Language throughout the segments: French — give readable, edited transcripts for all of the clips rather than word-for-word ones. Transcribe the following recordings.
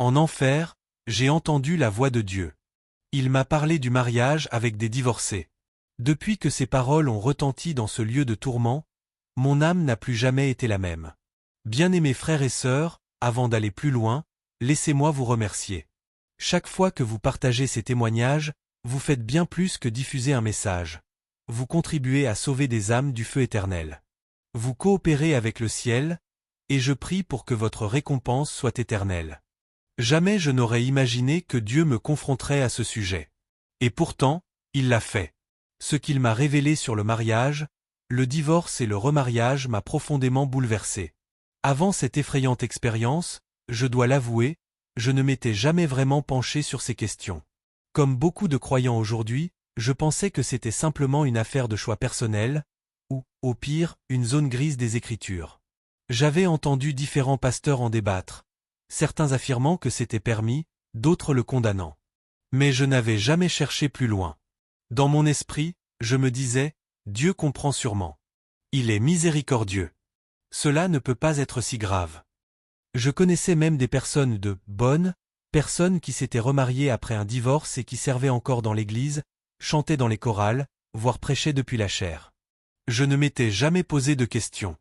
En enfer, j'ai entendu la voix de Dieu. Il m'a parlé du mariage avec des divorcés. Depuis que ces paroles ont retenti dans ce lieu de tourment, mon âme n'a plus jamais été la même. Bien-aimés frères et sœurs, avant d'aller plus loin, laissez-moi vous remercier. Chaque fois que vous partagez ces témoignages, vous faites bien plus que diffuser un message. Vous contribuez à sauver des âmes du feu éternel. Vous coopérez avec le ciel, et je prie pour que votre récompense soit éternelle. Jamais je n'aurais imaginé que Dieu me confronterait à ce sujet. Et pourtant, il l'a fait. Ce qu'il m'a révélé sur le mariage, le divorce et le remariage m'a profondément bouleversé. Avant cette effrayante expérience, je dois l'avouer, je ne m'étais jamais vraiment penché sur ces questions. Comme beaucoup de croyants aujourd'hui, je pensais que c'était simplement une affaire de choix personnel, ou, au pire, une zone grise des Écritures. J'avais entendu différents pasteurs en débattre, certains affirmant que c'était permis, d'autres le condamnant. Mais je n'avais jamais cherché plus loin. Dans mon esprit, je me disais, Dieu comprend sûrement. Il est miséricordieux. Cela ne peut pas être si grave. Je connaissais même des personnes de bonnes, personnes qui s'étaient remariées après un divorce et qui servaient encore dans l'église, chantaient dans les chorales, voire prêchaient depuis la chaire. Je ne m'étais jamais posé de questions.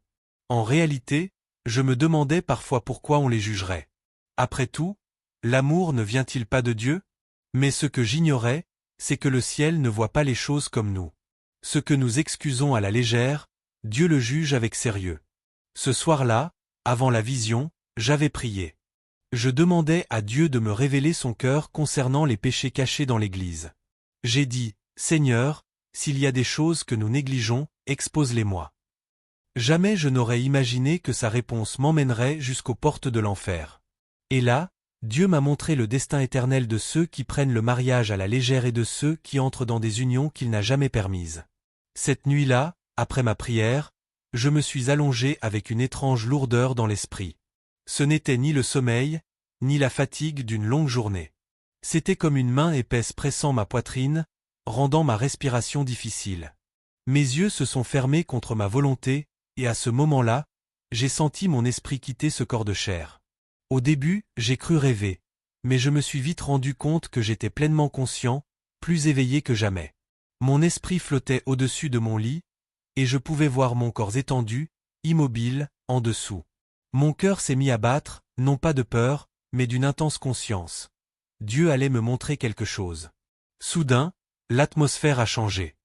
En réalité, je me demandais parfois pourquoi on les jugerait. Après tout, l'amour ne vient-il pas de Dieu? Mais ce que j'ignorais, c'est que le ciel ne voit pas les choses comme nous. Ce que nous excusons à la légère, Dieu le juge avec sérieux. Ce soir-là, avant la vision, j'avais prié. Je demandais à Dieu de me révéler son cœur concernant les péchés cachés dans l'Église. J'ai dit, Seigneur, s'il y a des choses que nous négligeons, expose-les-moi. Jamais je n'aurais imaginé que sa réponse m'emmènerait jusqu'aux portes de l'enfer. Et là, Dieu m'a montré le destin éternel de ceux qui prennent le mariage à la légère et de ceux qui entrent dans des unions qu'il n'a jamais permises. Cette nuit-là, après ma prière, je me suis allongé avec une étrange lourdeur dans l'esprit. Ce n'était ni le sommeil, ni la fatigue d'une longue journée. C'était comme une main épaisse pressant ma poitrine, rendant ma respiration difficile. Mes yeux se sont fermés contre ma volonté, et à ce moment-là, j'ai senti mon esprit quitter ce corps de chair. Au début, j'ai cru rêver, mais je me suis vite rendu compte que j'étais pleinement conscient, plus éveillé que jamais. Mon esprit flottait au-dessus de mon lit, et je pouvais voir mon corps étendu, immobile, en dessous. Mon cœur s'est mis à battre, non pas de peur, mais d'une intense conscience. Dieu allait me montrer quelque chose. Soudain, l'atmosphère a changé.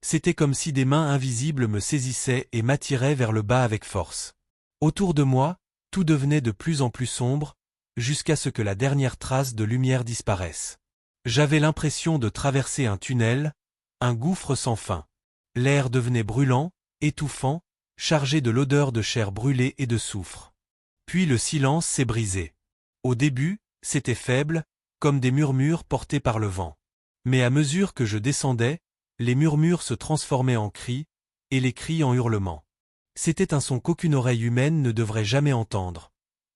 C'était comme si des mains invisibles me saisissaient et m'attiraient vers le bas avec force. Autour de moi, tout devenait de plus en plus sombre, jusqu'à ce que la dernière trace de lumière disparaisse. J'avais l'impression de traverser un tunnel, un gouffre sans fin. L'air devenait brûlant, étouffant, chargé de l'odeur de chair brûlée et de soufre. Puis le silence s'est brisé. Au début, c'était faible, comme des murmures portés par le vent. Mais à mesure que je descendais, les murmures se transformaient en cris, et les cris en hurlements. C'était un son qu'aucune oreille humaine ne devrait jamais entendre.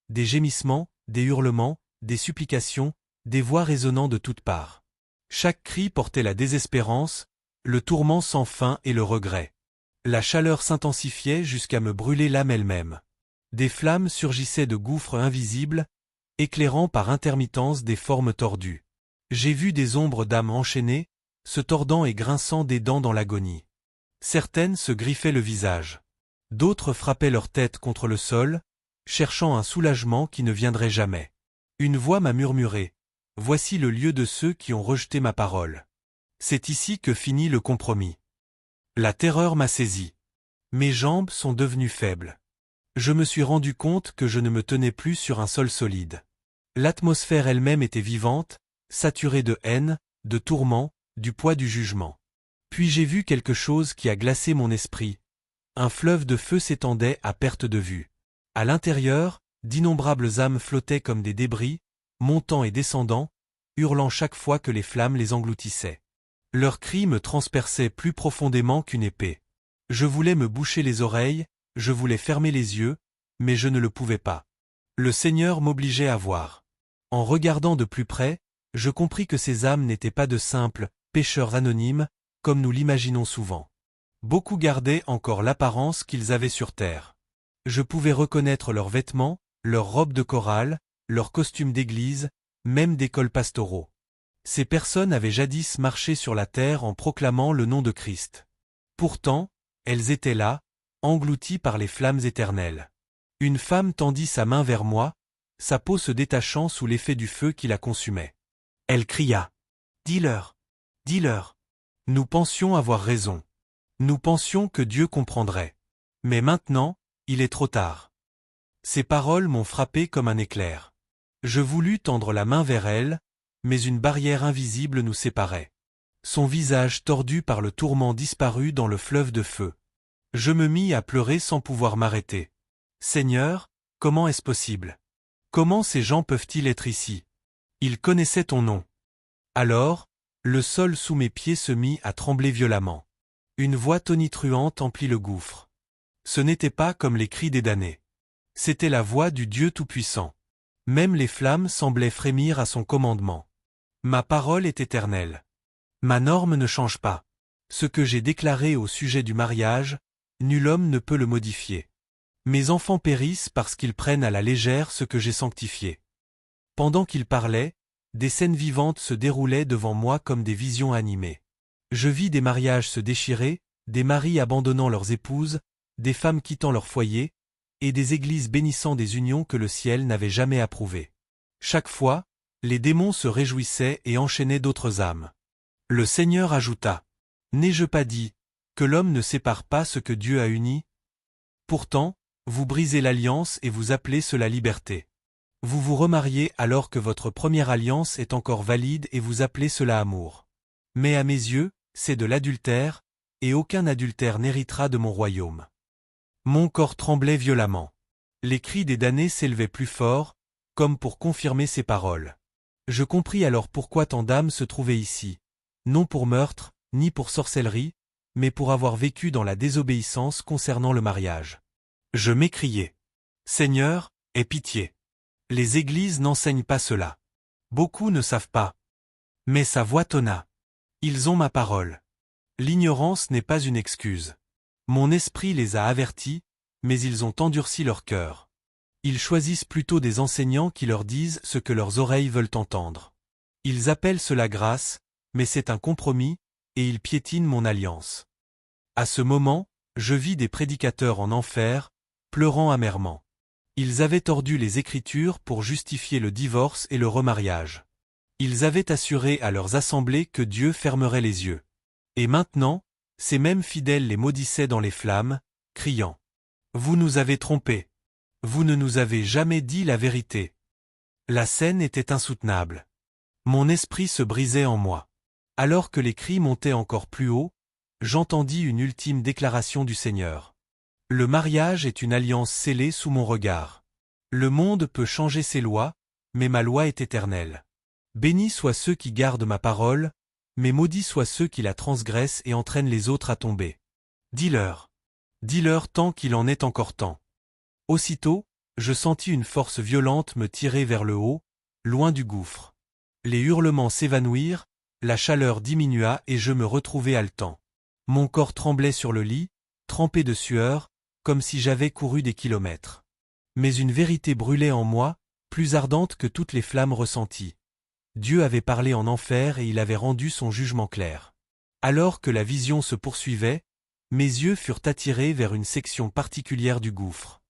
Des gémissements, des hurlements, des supplications, des voix résonnant de toutes parts. Chaque cri portait la désespérance, le tourment sans fin et le regret. La chaleur s'intensifiait jusqu'à me brûler l'âme elle-même. Des flammes surgissaient de gouffres invisibles, éclairant par intermittence des formes tordues. J'ai vu des ombres d'âmes enchaînées, se tordant et grinçant des dents dans l'agonie. Certaines se griffaient le visage. D'autres frappaient leur tête contre le sol, cherchant un soulagement qui ne viendrait jamais. Une voix m'a murmuré, « Voici le lieu de ceux qui ont rejeté ma parole. » C'est ici que finit le compromis. La terreur m'a saisi. Mes jambes sont devenues faibles. Je me suis rendu compte que je ne me tenais plus sur un sol solide. L'atmosphère elle-même était vivante, saturée de haine, de tourment, du poids du jugement. Puis j'ai vu quelque chose qui a glacé mon esprit. Un fleuve de feu s'étendait à perte de vue. À l'intérieur, d'innombrables âmes flottaient comme des débris, montant et descendant, hurlant chaque fois que les flammes les engloutissaient. Leurs cris me transperçaient plus profondément qu'une épée. Je voulais me boucher les oreilles, je voulais fermer les yeux, mais je ne le pouvais pas. Le Seigneur m'obligeait à voir. En regardant de plus près, je compris que ces âmes n'étaient pas de simples pécheurs anonymes, comme nous l'imaginons souvent. Beaucoup gardaient encore l'apparence qu'ils avaient sur terre. Je pouvais reconnaître leurs vêtements, leurs robes de chorale, leurs costumes d'église, même d'écoles pastoraux. Ces personnes avaient jadis marché sur la terre en proclamant le nom de Christ. Pourtant, elles étaient là, englouties par les flammes éternelles. Une femme tendit sa main vers moi, sa peau se détachant sous l'effet du feu qui la consumait. Elle cria. « Dis-leur, dis-leur. » Nous pensions avoir raison. Nous pensions que Dieu comprendrait. Mais maintenant, il est trop tard. Ces paroles m'ont frappé comme un éclair. Je voulus tendre la main vers elle, mais une barrière invisible nous séparait. Son visage tordu par le tourment disparut dans le fleuve de feu. Je me mis à pleurer sans pouvoir m'arrêter. Seigneur, comment est-ce possible? Comment ces gens peuvent-ils être ici? Ils connaissaient ton nom. Alors, le sol sous mes pieds se mit à trembler violemment. Une voix tonitruante emplit le gouffre. Ce n'était pas comme les cris des damnés. C'était la voix du Dieu Tout-Puissant. Même les flammes semblaient frémir à son commandement. Ma parole est éternelle. Ma norme ne change pas. Ce que j'ai déclaré au sujet du mariage, nul homme ne peut le modifier. Mes enfants périssent parce qu'ils prennent à la légère ce que j'ai sanctifié. Pendant qu'il parlait, des scènes vivantes se déroulaient devant moi comme des visions animées. Je vis des mariages se déchirer, des maris abandonnant leurs épouses, des femmes quittant leur foyer, et des églises bénissant des unions que le ciel n'avait jamais approuvées. Chaque fois, les démons se réjouissaient et enchaînaient d'autres âmes. Le Seigneur ajouta. N'ai-je pas dit que l'homme ne sépare pas ce que Dieu a uni? Pourtant, vous brisez l'alliance et vous appelez cela liberté. Vous vous remariez alors que votre première alliance est encore valide et vous appelez cela amour. Mais à mes yeux, c'est de l'adultère, et aucun adultère n'héritera de mon royaume. Mon corps tremblait violemment. Les cris des damnés s'élevaient plus fort, comme pour confirmer ces paroles. Je compris alors pourquoi tant d'âmes se trouvaient ici, non pour meurtre, ni pour sorcellerie, mais pour avoir vécu dans la désobéissance concernant le mariage. Je m'écriai. Seigneur, aie pitié. Les églises n'enseignent pas cela. Beaucoup ne savent pas. Mais sa voix tonna. Ils ont ma parole. L'ignorance n'est pas une excuse. Mon esprit les a avertis, mais ils ont endurci leur cœur. Ils choisissent plutôt des enseignants qui leur disent ce que leurs oreilles veulent entendre. Ils appellent cela grâce, mais c'est un compromis, et ils piétinent mon alliance. À ce moment, je vis des prédicateurs en enfer, pleurant amèrement. Ils avaient tordu les Écritures pour justifier le divorce et le remariage. Ils avaient assuré à leurs assemblées que Dieu fermerait les yeux. Et maintenant, ces mêmes fidèles les maudissaient dans les flammes, criant « Vous nous avez trompés. Vous ne nous avez jamais dit la vérité. » La scène était insoutenable. Mon esprit se brisait en moi. Alors que les cris montaient encore plus haut, j'entendis une ultime déclaration du Seigneur. Le mariage est une alliance scellée sous mon regard. Le monde peut changer ses lois, mais ma loi est éternelle. Bénis soient ceux qui gardent ma parole, mais maudits soient ceux qui la transgressent et entraînent les autres à tomber. Dis-leur. Dis-leur tant qu'il en est encore temps. Aussitôt, je sentis une force violente me tirer vers le haut, loin du gouffre. Les hurlements s'évanouirent, la chaleur diminua et je me retrouvai haletant. Mon corps tremblait sur le lit, trempé de sueur, comme si j'avais couru des kilomètres. Mais une vérité brûlait en moi, plus ardente que toutes les flammes ressenties. Dieu avait parlé en enfer et il avait rendu son jugement clair. Alors que la vision se poursuivait, mes yeux furent attirés vers une section particulière du gouffre.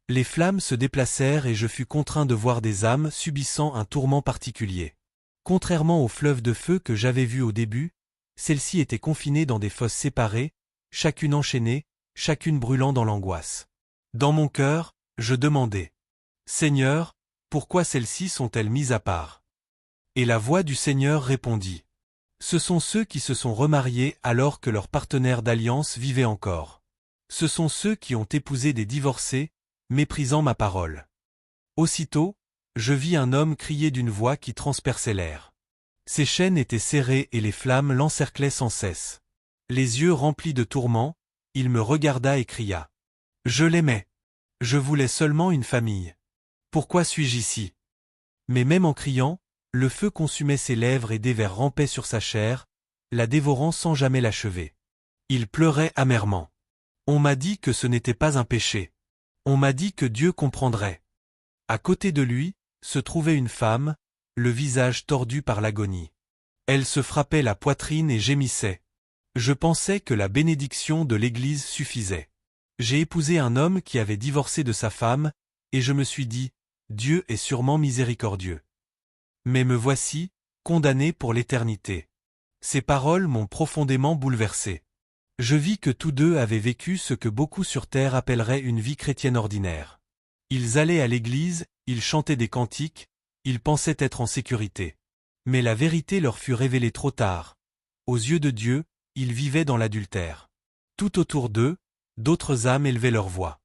Les flammes se déplacèrent et je fus contraint de voir des âmes subissant un tourment particulier. Contrairement au fleuve de feu que j'avais vu au début, celles-ci étaient confinées dans des fosses séparées, chacune enchaînée, chacune brûlant dans l'angoisse. Dans mon cœur, je demandai « Seigneur, pourquoi celles-ci sont-elles mises à part ?» Et la voix du Seigneur répondit « Ce sont ceux qui se sont remariés alors que leurs partenaires d'alliance vivaient encore. Ce sont ceux qui ont épousé des divorcés, méprisant ma parole. » Aussitôt, je vis un homme crier d'une voix qui transperçait l'air. Ses chaînes étaient serrées et les flammes l'encerclaient sans cesse. Les yeux remplis de tourments, il me regarda et cria « Je l'aimais. Je voulais seulement une famille. Pourquoi suis-je ici ?» Mais même en criant, le feu consumait ses lèvres et des vers rampaient sur sa chair, la dévorant sans jamais l'achever. Il pleurait amèrement. On m'a dit que ce n'était pas un péché. On m'a dit que Dieu comprendrait. À côté de lui, se trouvait une femme, le visage tordu par l'agonie. Elle se frappait la poitrine et gémissait. Je pensais que la bénédiction de l'Église suffisait. J'ai épousé un homme qui avait divorcé de sa femme, et je me suis dit, Dieu est sûrement miséricordieux. Mais me voici, condamné pour l'éternité. Ces paroles m'ont profondément bouleversé. Je vis que tous deux avaient vécu ce que beaucoup sur terre appelleraient une vie chrétienne ordinaire. Ils allaient à l'église, ils chantaient des cantiques, ils pensaient être en sécurité. Mais la vérité leur fut révélée trop tard. Aux yeux de Dieu, ils vivaient dans l'adultère. Tout autour d'eux, d'autres âmes élevaient leur voix.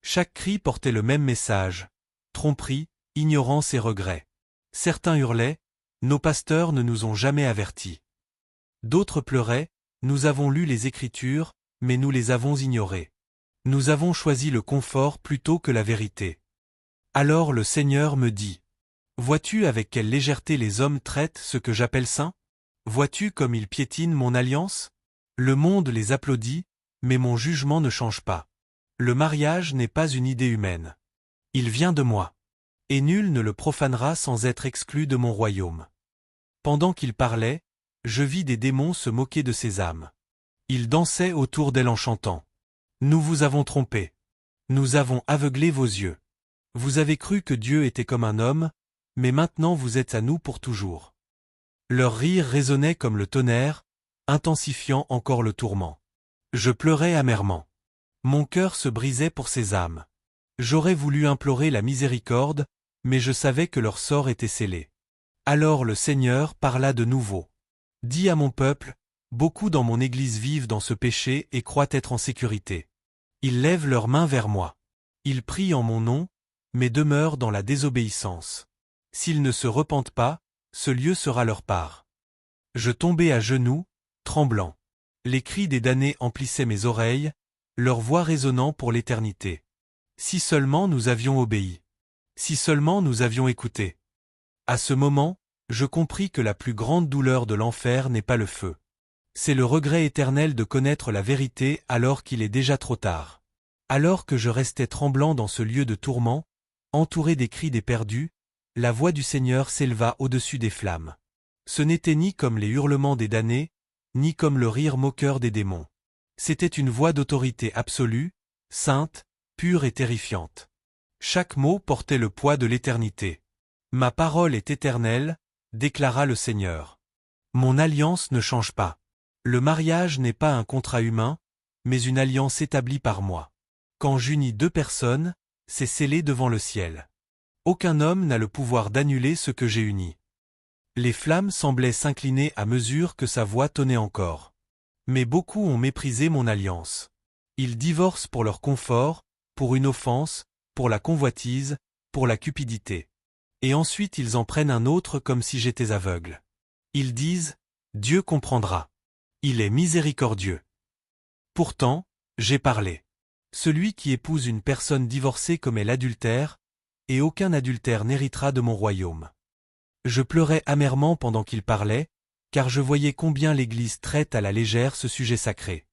Chaque cri portait le même message: tromperie, ignorance et regret. Certains hurlaient: nos pasteurs ne nous ont jamais avertis. D'autres pleuraient: nous avons lu les Écritures, mais nous les avons ignorées. Nous avons choisi le confort plutôt que la vérité. Alors le Seigneur me dit: vois-tu avec quelle légèreté les hommes traitent ce que j'appelle saint? Vois-tu comme ils piétinent mon alliance? Le monde les applaudit, mais mon jugement ne change pas. Le mariage n'est pas une idée humaine. Il vient de moi. Et nul ne le profanera sans être exclu de mon royaume. Pendant qu'il parlait, je vis des démons se moquer de ces âmes. Ils dansaient autour d'elle en chantant: nous vous avons trompé. Nous avons aveuglé vos yeux. Vous avez cru que Dieu était comme un homme, mais maintenant vous êtes à nous pour toujours. Leur rire résonnait comme le tonnerre, intensifiant encore le tourment. Je pleurais amèrement. Mon cœur se brisait pour ces âmes. J'aurais voulu implorer la miséricorde, mais je savais que leur sort était scellé. Alors le Seigneur parla de nouveau. Dis à mon peuple: beaucoup dans mon Église vivent dans ce péché et croient être en sécurité. Ils lèvent leurs mains vers moi. Ils prient en mon nom, mais demeurent dans la désobéissance. S'ils ne se repentent pas, ce lieu sera leur part. Je tombai à genoux, tremblant. Les cris des damnés emplissaient mes oreilles, leur voix résonnant pour l'éternité. Si seulement nous avions obéi. Si seulement nous avions écouté. À ce moment, je compris que la plus grande douleur de l'enfer n'est pas le feu. C'est le regret éternel de connaître la vérité alors qu'il est déjà trop tard. Alors que je restais tremblant dans ce lieu de tourment, entouré des cris des perdus, la voix du Seigneur s'éleva au-dessus des flammes. Ce n'était ni comme les hurlements des damnés, ni comme le rire moqueur des démons. C'était une voix d'autorité absolue, sainte, pure et terrifiante. Chaque mot portait le poids de l'éternité. Ma parole est éternelle, déclara le Seigneur. Mon alliance ne change pas. Le mariage n'est pas un contrat humain, mais une alliance établie par moi. Quand j'unis deux personnes, c'est scellé devant le ciel. Aucun homme n'a le pouvoir d'annuler ce que j'ai uni. Les flammes semblaient s'incliner à mesure que sa voix tonnait encore. Mais beaucoup ont méprisé mon alliance. Ils divorcent pour leur confort, pour une offense, pour la convoitise, pour la cupidité. Et ensuite ils en prennent un autre comme si j'étais aveugle. Ils disent: Dieu comprendra. Il est miséricordieux. Pourtant, j'ai parlé. Celui qui épouse une personne divorcée commet l'adultère, et aucun adultère n'héritera de mon royaume. Je pleurais amèrement pendant qu'il parlait, car je voyais combien l'Église traite à la légère ce sujet sacré.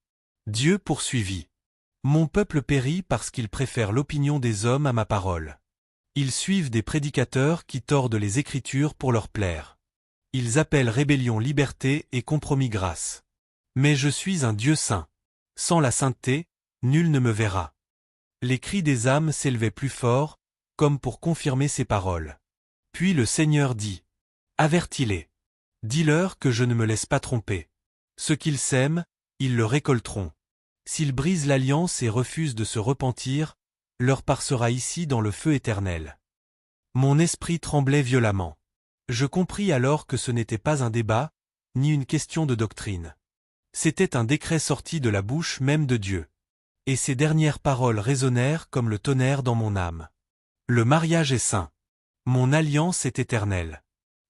Dieu poursuivit: mon peuple périt parce qu'il préfère l'opinion des hommes à ma parole. Ils suivent des prédicateurs qui tordent les Écritures pour leur plaire. Ils appellent rébellion liberté et compromis grâce. Mais je suis un Dieu saint. Sans la sainteté, nul ne me verra. Les cris des âmes s'élevaient plus fort, comme pour confirmer ces paroles. Puis le Seigneur dit: avertis-les. Dis-leur que je ne me laisse pas tromper. Ce qu'ils sèment, ils le récolteront. S'ils brisent l'alliance et refusent de se repentir, leur part sera ici dans le feu éternel. Mon esprit tremblait violemment. Je compris alors que ce n'était pas un débat, ni une question de doctrine. C'était un décret sorti de la bouche même de Dieu. Et ces dernières paroles résonnèrent comme le tonnerre dans mon âme. Le mariage est saint. Mon alliance est éternelle.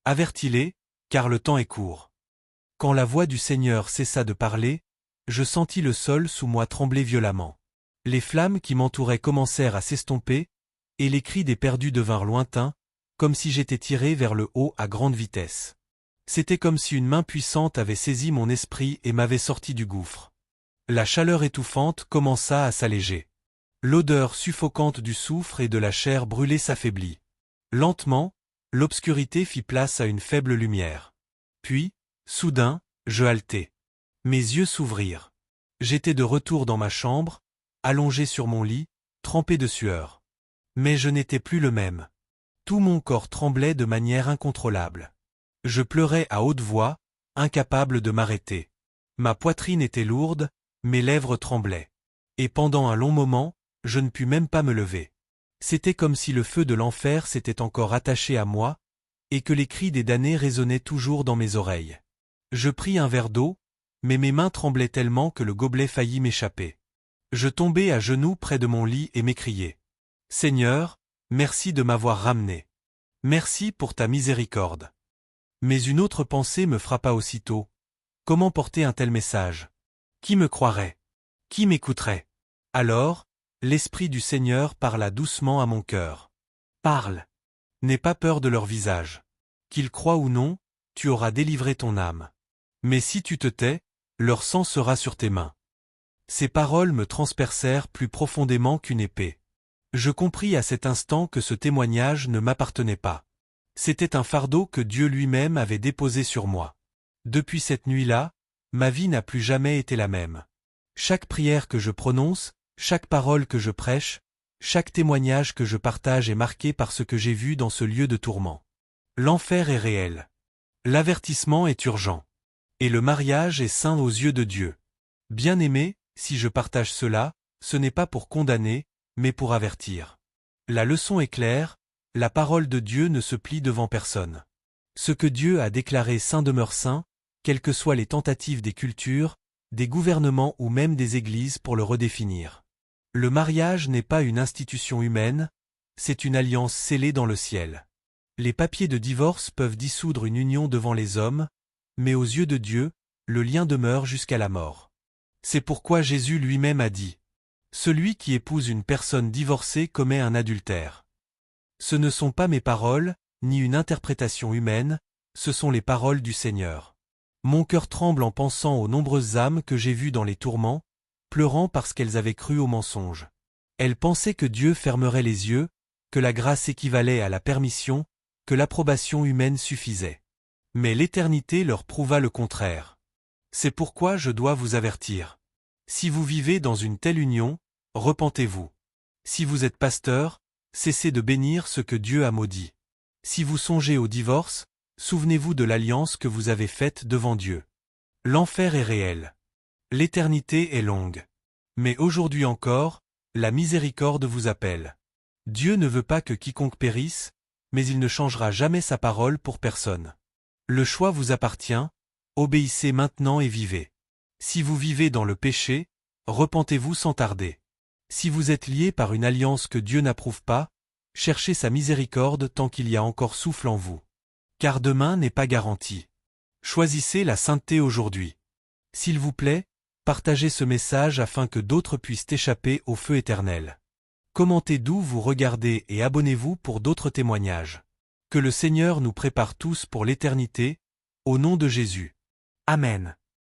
Avertis-les, car le temps est court. Quand la voix du Seigneur cessa de parler, je sentis le sol sous moi trembler violemment. Les flammes qui m'entouraient commencèrent à s'estomper, et les cris des perdus devinrent lointains, comme si j'étais tiré vers le haut à grande vitesse. C'était comme si une main puissante avait saisi mon esprit et m'avait sorti du gouffre. La chaleur étouffante commença à s'alléger. L'odeur suffocante du soufre et de la chair brûlée s'affaiblit. Lentement, l'obscurité fit place à une faible lumière. Puis, soudain, je haletai. Mes yeux s'ouvrirent. J'étais de retour dans ma chambre, allongé sur mon lit, trempé de sueur. Mais je n'étais plus le même. Tout mon corps tremblait de manière incontrôlable. Je pleurais à haute voix, incapable de m'arrêter. Ma poitrine était lourde, mes lèvres tremblaient. Et pendant un long moment, je ne pus même pas me lever. C'était comme si le feu de l'enfer s'était encore attaché à moi, et que les cris des damnés résonnaient toujours dans mes oreilles. Je pris un verre d'eau, mais mes mains tremblaient tellement que le gobelet faillit m'échapper. Je tombai à genoux près de mon lit et m'écriai. « Seigneur, merci de m'avoir ramené. Merci pour ta miséricorde. » Mais une autre pensée me frappa aussitôt. Comment porter un tel message? Qui me croirait? Qui m'écouterait? Alors, l'Esprit du Seigneur parla doucement à mon cœur. Parle. N'aie pas peur de leur visage. Qu'ils croient ou non, tu auras délivré ton âme. Mais si tu te tais, leur sang sera sur tes mains. Ces paroles me transpercèrent plus profondément qu'une épée. Je compris à cet instant que ce témoignage ne m'appartenait pas. C'était un fardeau que Dieu lui-même avait déposé sur moi. Depuis cette nuit-là, ma vie n'a plus jamais été la même. Chaque prière que je prononce, chaque parole que je prêche, chaque témoignage que je partage est marqué par ce que j'ai vu dans ce lieu de tourment. L'enfer est réel. L'avertissement est urgent. Et le mariage est saint aux yeux de Dieu. Bien-aimé, si je partage cela, ce n'est pas pour condamner, mais pour avertir. La leçon est claire, la parole de Dieu ne se plie devant personne. Ce que Dieu a déclaré saint demeure saint, quelles que soient les tentatives des cultures, des gouvernements ou même des églises pour le redéfinir. Le mariage n'est pas une institution humaine, c'est une alliance scellée dans le ciel. Les papiers de divorce peuvent dissoudre une union devant les hommes, mais aux yeux de Dieu, le lien demeure jusqu'à la mort. C'est pourquoi Jésus lui-même a dit « Celui qui épouse une personne divorcée commet un adultère ». Ce ne sont pas mes paroles, ni une interprétation humaine, ce sont les paroles du Seigneur. Mon cœur tremble en pensant aux nombreuses âmes que j'ai vues dans les tourments, pleurant parce qu'elles avaient cru au mensonge. Elles pensaient que Dieu fermerait les yeux, que la grâce équivalait à la permission, que l'approbation humaine suffisait. Mais l'éternité leur prouva le contraire. C'est pourquoi je dois vous avertir. Si vous vivez dans une telle union, repentez-vous. Si vous êtes pasteur, cessez de bénir ce que Dieu a maudit. Si vous songez au divorce, souvenez-vous de l'alliance que vous avez faite devant Dieu. L'enfer est réel. L'éternité est longue. Mais aujourd'hui encore, la miséricorde vous appelle. Dieu ne veut pas que quiconque périsse, mais il ne changera jamais sa parole pour personne. Le choix vous appartient, obéissez maintenant et vivez. Si vous vivez dans le péché, repentez-vous sans tarder. Si vous êtes lié par une alliance que Dieu n'approuve pas, cherchez sa miséricorde tant qu'il y a encore souffle en vous. Car demain n'est pas garanti. Choisissez la sainteté aujourd'hui. S'il vous plaît, partagez ce message afin que d'autres puissent échapper au feu éternel. Commentez d'où vous regardez et abonnez-vous pour d'autres témoignages. Que le Seigneur nous prépare tous pour l'éternité, au nom de Jésus. Amen.